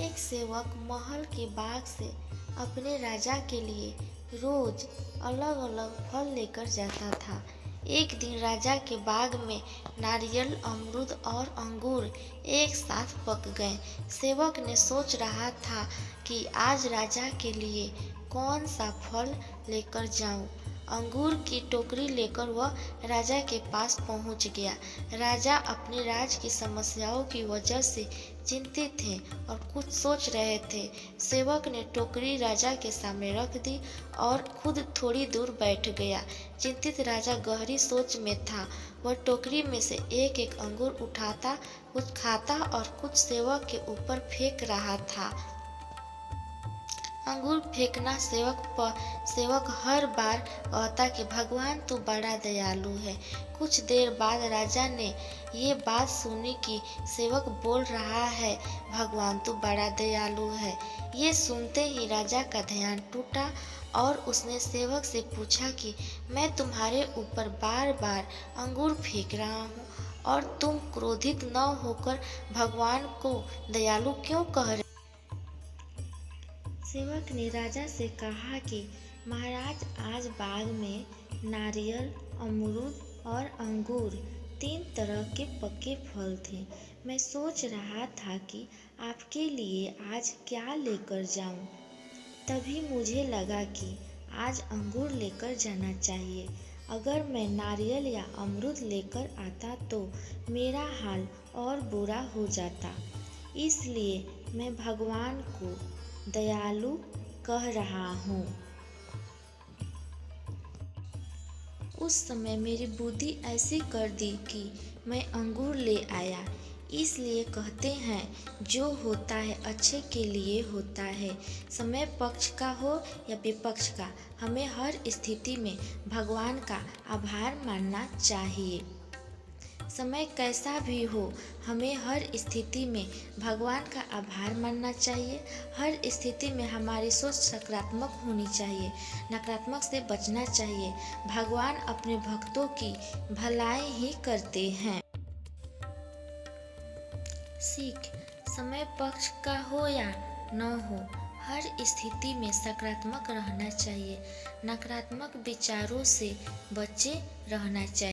एक सेवक महल के बाग से अपने राजा के लिए रोज अलग अलग फल लेकर जाता था। एक दिन राजा के बाग में नारियल, अमरूद और अंगूर एक साथ पक गए। सेवक ने सोच रहा था कि आज राजा के लिए कौन सा फल लेकर जाऊं। अंगूर की टोकरी लेकर वह राजा के पास पहुंच गया। राजा अपने राज की समस्याओं की वजह से चिंतित थे और कुछ सोच रहे थे। सेवक ने टोकरी राजा के सामने रख दी और खुद थोड़ी दूर बैठ गया। चिंतित राजा गहरी सोच में था। वह टोकरी में से एक एक अंगूर उठाता, कुछ खाता और कुछ सेवक के ऊपर फेंक रहा था। अंगूर फेंकना सेवक हर बार कहता कि भगवान तू बड़ा दयालु है। कुछ देर बाद राजा ने ये बात सुनी कि सेवक बोल रहा है भगवान तू बड़ा दयालु है। ये सुनते ही राजा का ध्यान टूटा और उसने सेवक से पूछा कि मैं तुम्हारे ऊपर बार बार अंगूर फेंक रहा हूँ और तुम क्रोधित न होकर भगवान को दयालु क्यों कह रहे। सेवक ने राजा से कहा कि महाराज, आज बाग में नारियल, अमरूद और अंगूर 3 तरह के पके फल थे। मैं सोच रहा था कि आपके लिए आज क्या लेकर जाऊं। तभी मुझे लगा कि आज अंगूर लेकर जाना चाहिए। अगर मैं नारियल या अमरूद लेकर आता तो मेरा हाल और बुरा हो जाता। इसलिए मैं भगवान को दयालु कह रहा हूँ। उस समय मेरी बुद्धि ऐसी कर दी कि मैं अंगूर ले आया। इसलिए कहते हैं जो होता है अच्छे के लिए होता है। समय पक्ष का हो या विपक्ष का, हमें हर स्थिति में भगवान का आभार मानना चाहिए। समय कैसा भी हो, हमें हर स्थिति में भगवान का आभार मानना चाहिए। हर स्थिति में हमारी सोच सकारात्मक होनी चाहिए, नकारात्मक से बचना चाहिए। भगवान अपने भक्तों की भलाई ही करते हैं। सीख, समय पक्ष का हो या न हो, हर स्थिति में सकारात्मक रहना चाहिए, नकारात्मक विचारों से बचे रहना चाहिए।